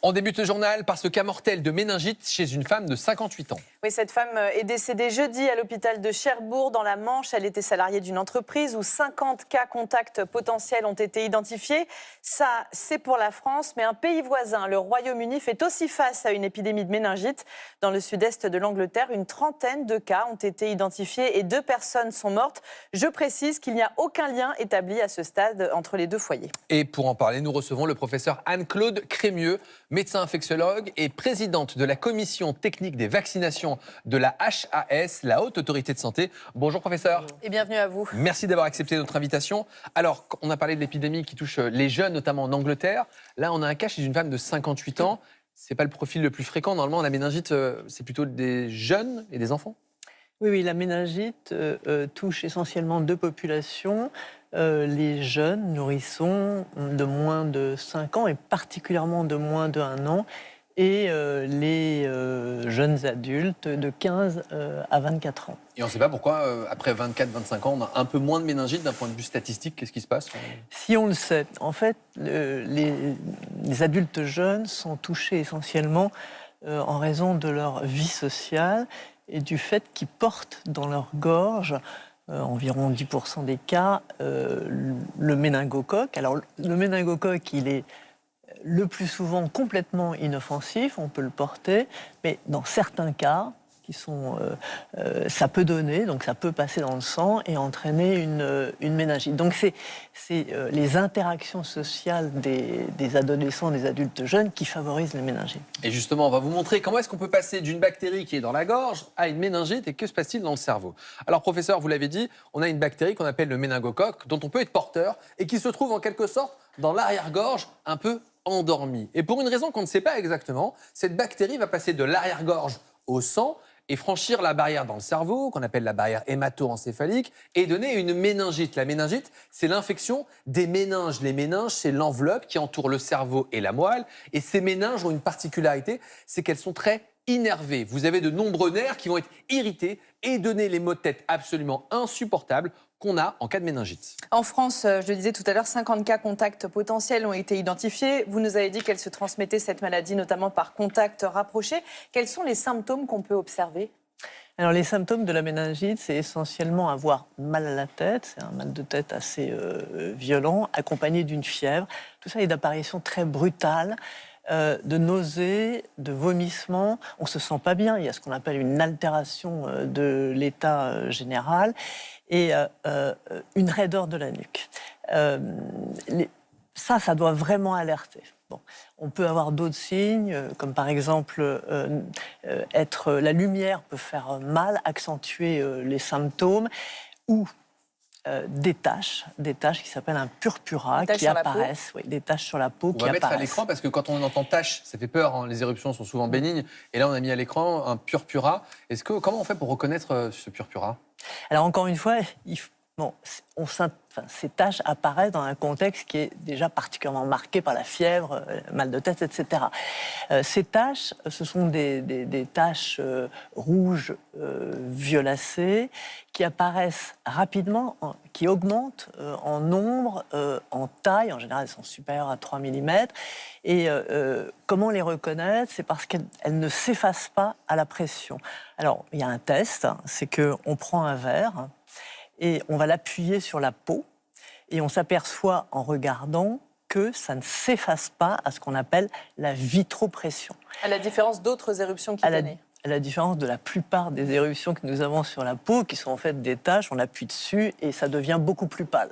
On débute ce journal par ce cas mortel de méningite chez une femme de 58 ans. Oui, cette femme est décédée jeudi à l'hôpital de Cherbourg, dans la Manche. Elle était salariée d'une entreprise où 50 cas contacts potentiels ont été identifiés. Ça, c'est pour la France, mais un pays voisin, le Royaume-Uni, fait aussi face à une épidémie de méningite. Dans le sud-est de l'Angleterre, une trentaine de cas ont été identifiés et 2 personnes sont mortes. Je précise qu'il n'y a aucun lien établi à ce stade entre les 2 foyers. Et pour en parler, nous recevons le professeur Anne-Claude Crémieux, médecin infectiologue et présidente de la commission technique des vaccinations de la HAS, la Haute Autorité de Santé. Bonjour professeur. Et bienvenue à vous. Merci d'avoir accepté notre invitation. Alors, on a parlé de l'épidémie qui touche les jeunes, notamment en Angleterre. Là, on a un cas chez une femme de 58 ans. C'est pas le profil le plus fréquent. Normalement, la méningite, c'est plutôt des jeunes et des enfants. Oui, la méningite touche essentiellement 2 populations, les jeunes nourrissons de moins de 5 ans et particulièrement de moins de 1 an, et les jeunes adultes de 15 à 24 ans. Et on ne sait pas pourquoi, après 24-25 ans, on a un peu moins de méningite d'un point de vue statistique. Qu'est-ce qui se passe ? Si on le sait, en fait, les adultes jeunes sont touchés essentiellement en raison de leur vie sociale et du fait qu'ils portent dans leur gorge, environ 10% des cas, le méningocoque. Alors, le méningocoque, il est le plus souvent complètement inoffensif, on peut le porter, mais dans certains cas, ça peut donner, donc ça peut passer dans le sang et entraîner une méningite. Donc c'est les interactions sociales des adolescents, des adultes jeunes qui favorisent les méningites. Et justement, on va vous montrer comment est-ce qu'on peut passer d'une bactérie qui est dans la gorge à une méningite et que se passe-t-il dans le cerveau. Alors professeur, vous l'avez dit, on a une bactérie qu'on appelle le méningocoque dont on peut être porteur et qui se trouve en quelque sorte dans l'arrière-gorge un peu endormie. Et pour une raison qu'on ne sait pas exactement, cette bactérie va passer de l'arrière-gorge au sang et franchir la barrière dans le cerveau, qu'on appelle la barrière hémato-encéphalique, et donner une méningite. La méningite, c'est l'infection des méninges. Les méninges, c'est l'enveloppe qui entoure le cerveau et la moelle. Et ces méninges ont une particularité, c'est qu'elles sont très innervées. Vous avez de nombreux nerfs qui vont être irrités et donner les maux de tête absolument insupportables qu'on a en cas de méningite. En France, je le disais tout à l'heure, 50 cas contacts potentiels ont été identifiés. Vous nous avez dit qu'elle se transmettait, cette maladie, notamment par contact rapproché. Quels sont les symptômes qu'on peut observer ? Alors, les symptômes de la méningite, c'est essentiellement avoir mal à la tête, c'est un mal de tête assez violent, accompagné d'une fièvre. Tout ça est d'apparition très brutale, de nausées, de vomissements. On ne se sent pas bien, il y a ce qu'on appelle une altération de l'état général et une raideur de la nuque. Ça doit vraiment alerter. Bon, on peut avoir d'autres signes, comme par exemple la lumière peut faire mal, accentuer les symptômes, ou des taches qui s'appellent un purpura, qui apparaissent, oui, des taches sur la peau qui apparaissent. On va mettre à l'écran parce que quand on entend taches, ça fait peur, hein, les éruptions sont souvent bénignes, et là on a mis à l'écran un purpura. Comment on fait pour reconnaître ce purpura ? Alors encore une fois, ces taches apparaissent dans un contexte qui est déjà particulièrement marqué par la fièvre, mal de tête, etc. Ces taches, ce sont des taches rouges violacées qui apparaissent rapidement, qui augmentent en nombre, en taille. En général, elles sont supérieures à 3 mm. Et comment les reconnaître ? C'est parce qu'elles ne s'effacent pas à la pression. Alors, il y a un test, c'est qu'on prend un verre et on va l'appuyer sur la peau et on s'aperçoit en regardant que ça ne s'efface pas à ce qu'on appelle la vitropression. À la différence d'autres éruptions qui tenaient. À la différence de la plupart des éruptions que nous avons sur la peau, qui sont en fait des taches, on appuie dessus et ça devient beaucoup plus pâle.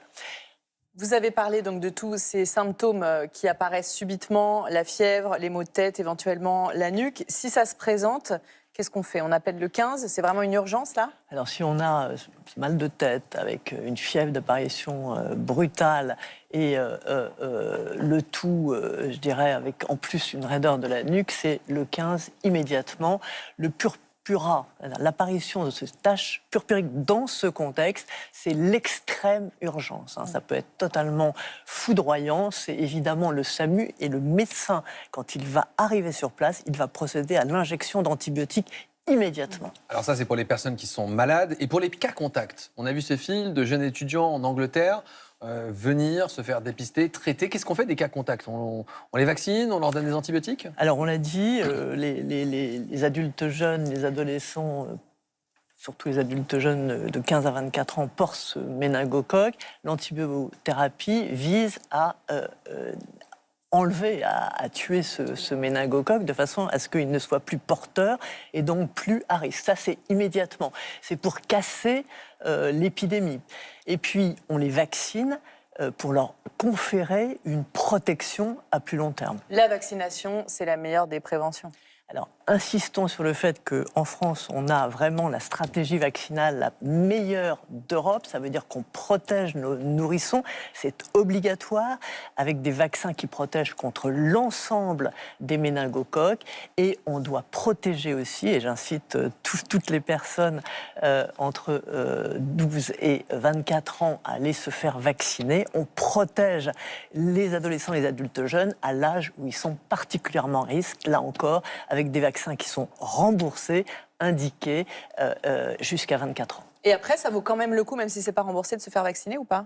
Vous avez parlé donc de tous ces symptômes qui apparaissent subitement, la fièvre, les maux de tête, éventuellement la nuque. Si ça se présente, qu'est-ce qu'on fait ? On appelle le 15 ? C'est vraiment une urgence, là ? Alors, si on a mal de tête avec une fièvre d'apparition brutale et le tout, je dirais, avec en plus une raideur de la nuque, c'est le 15 immédiatement. Le purpura, l'apparition de ces taches purpuriques dans ce contexte, c'est l'extrême urgence. Ça peut être totalement foudroyant. C'est évidemment le SAMU et le médecin, quand il va arriver sur place, il va procéder à l'injection d'antibiotiques immédiatement. Alors ça, c'est pour les personnes qui sont malades. Et pour les cas contacts, on a vu ce fil de jeunes étudiants en Angleterre. venir, se faire dépister, traiter? Qu'est-ce qu'on fait des cas contacts? On les vaccine? On leur donne des antibiotiques? Alors, on l'a dit, les adultes jeunes, les adolescents, surtout les adultes jeunes de 15 à 24 ans, portent ce méningocoque. L'antibiothérapie vise à enlever, à tuer ce méningocoque de façon à ce qu'il ne soit plus porteur et donc plus à risque. Ça, c'est immédiatement. C'est pour casser l'épidémie. Et puis, on les vaccine pour leur conférer une protection à plus long terme. La vaccination, c'est la meilleure des préventions. Alors, insistons sur le fait qu'en France, on a vraiment la stratégie vaccinale la meilleure d'Europe. Ça veut dire qu'on protège nos nourrissons. C'est obligatoire, avec des vaccins qui protègent contre l'ensemble des méningocoques. Et on doit protéger aussi, et j'incite toutes les personnes entre 12 et 24 ans à aller se faire vacciner. On protège les adolescents et les adultes jeunes à l'âge où ils sont particulièrement à risque, là encore, avec des vaccins qui sont remboursés, indiqués jusqu'à 24 ans. Et après, ça vaut quand même le coup, même si ce n'est pas remboursé, de se faire vacciner ou pas?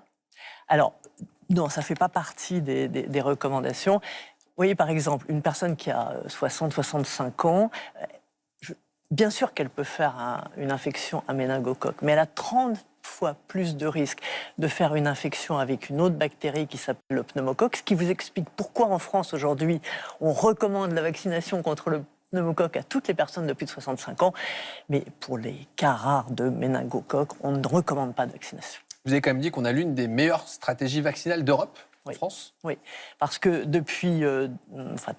Alors, non, ça ne fait pas partie des recommandations. Vous voyez, par exemple, une personne qui a 60-65 ans, bien sûr qu'elle peut faire une infection à méningocoque, mais elle a 30 fois plus de risques de faire une infection avec une autre bactérie qui s'appelle le pneumocoque, ce qui vous explique pourquoi en France aujourd'hui on recommande la vaccination contre le pneumocoque à toutes les personnes de plus de 65 ans, mais pour les cas rares de méningocoque, on ne recommande pas de vaccination. Vous avez quand même dit qu'on a l'une des meilleures stratégies vaccinales d'Europe, en France? Oui, parce que depuis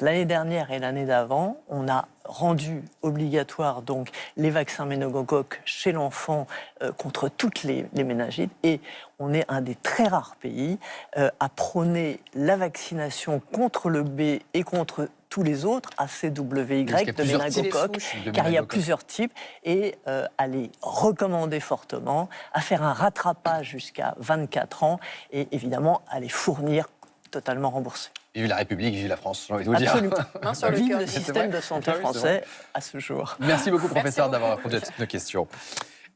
l'année dernière et l'année d'avant, on a rendu obligatoire donc les vaccins méningocoques chez l'enfant contre toutes les méningites, et on est un des très rares pays à prôner la vaccination contre le B et contre tous les autres ACWY de méningocoque, car il y a plusieurs types, et à les recommander fortement, à faire un rattrapage jusqu'à 24 ans et évidemment à les fournir totalement remboursés. Vive la République, vive la France, j'ai envie de vous dire. Absolument. Vive le système de santé français à ce jour. Merci beaucoup, professeur, d'avoir répondu à toutes nos questions.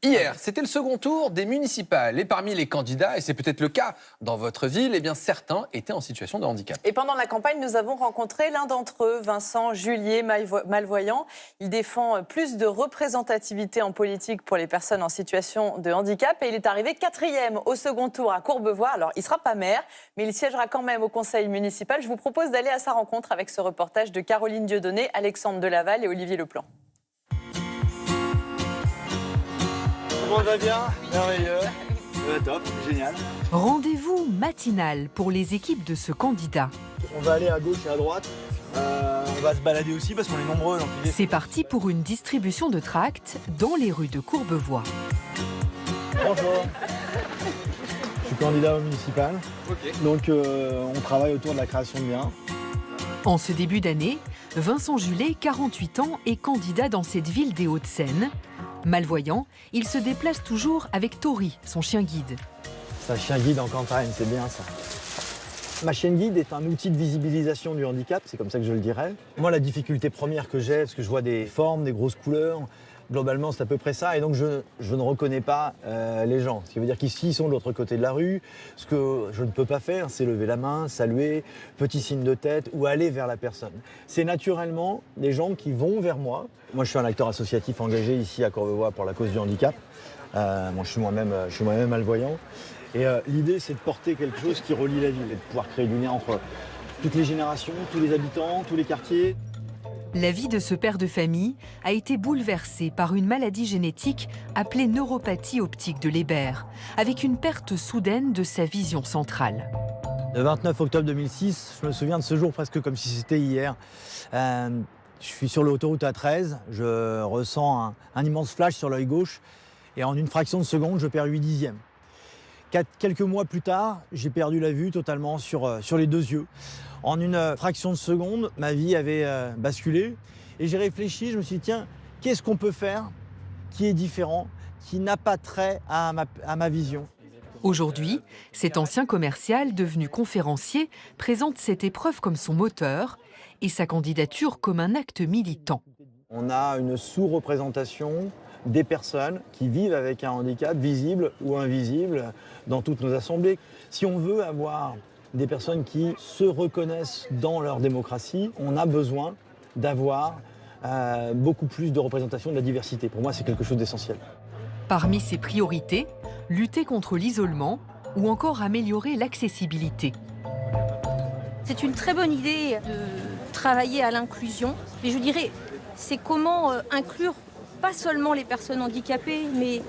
Hier, c'était le second tour des municipales. Et parmi les candidats, et c'est peut-être le cas dans votre ville, eh bien certains étaient en situation de handicap. Et pendant la campagne, nous avons rencontré l'un d'entre eux, Vincent Julier, malvoyant. Il défend plus de représentativité en politique pour les personnes en situation de handicap. Et il est arrivé 4e au second tour à Courbevoie. Alors, il ne sera pas maire, mais il siégera quand même au conseil municipal. Je vous propose d'aller à sa rencontre avec ce reportage de Caroline Dieudonné, Alexandre Delaval et Olivier Leplan. Comment va bien? Merveilleux. Top, génial. Rendez-vous matinal pour les équipes de ce candidat. On va aller à gauche et à droite. On va se balader aussi parce qu'on est nombreux. C'est parti pour une distribution de tracts dans les rues de Courbevoie. Bonjour. Je suis candidat au municipal. Okay. Donc on travaille autour de la création de biens. En ce début d'année, Vincent Julier, 48 ans, est candidat dans cette ville des Hauts-de-Seine. Malvoyant, il se déplace toujours avec Tori, son chien guide. C'est un chien guide en campagne, c'est bien ça. Ma chienne guide est un outil de visibilisation du handicap, c'est comme ça que je le dirais. Moi, la difficulté première que j'ai, parce que je vois des formes, des grosses couleurs, globalement, c'est à peu près ça. Et donc, je ne reconnais pas les gens. Ce qui veut dire qu'ici, ils sont de l'autre côté de la rue. Ce que je ne peux pas faire, c'est lever la main, saluer, petit signe de tête ou aller vers la personne. C'est naturellement des gens qui vont vers moi. Moi, je suis un acteur associatif engagé ici à Courbevoie pour la cause du handicap. Moi, je suis moi-même malvoyant. Et l'idée, c'est de porter quelque chose qui relie la ville et de pouvoir créer du lien entre toutes les générations, tous les habitants, tous les quartiers. La vie de ce père de famille a été bouleversée par une maladie génétique appelée neuropathie optique de Leber, avec une perte soudaine de sa vision centrale. Le 29 octobre 2006, je me souviens de ce jour presque comme si c'était hier. Je suis sur l'autoroute A13, je ressens un immense flash sur l'œil gauche et en une fraction de seconde, je perds 8 dixièmes. Quelques mois plus tard, j'ai perdu la vue totalement sur les deux yeux. En une fraction de seconde, ma vie avait basculé et j'ai réfléchi, je me suis dit tiens, qu'est-ce qu'on peut faire qui est différent, qui n'a pas trait à ma vision. Aujourd'hui, cet ancien commercial devenu conférencier présente cette épreuve comme son moteur et sa candidature comme un acte militant. On a une sous-représentation des personnes qui vivent avec un handicap visible ou invisible dans toutes nos assemblées. Si on veut avoir des personnes qui se reconnaissent dans leur démocratie, on a besoin d'avoir beaucoup plus de représentation de la diversité. Pour moi, c'est quelque chose d'essentiel. Parmi ses priorités, lutter contre l'isolement ou encore améliorer l'accessibilité. C'est une très bonne idée de travailler à l'inclusion. Mais je dirais, c'est comment inclure pas seulement les personnes handicapées, mais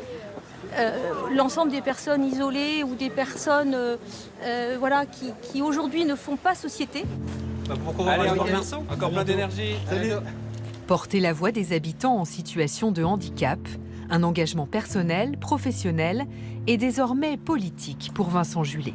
l'ensemble des personnes isolées ou des personnes voilà, qui aujourd'hui ne font pas société. Allez, encore plein d'énergie. Salut. Porter la voix des habitants en situation de handicap, un engagement personnel, professionnel et désormais politique pour Vincent Julet.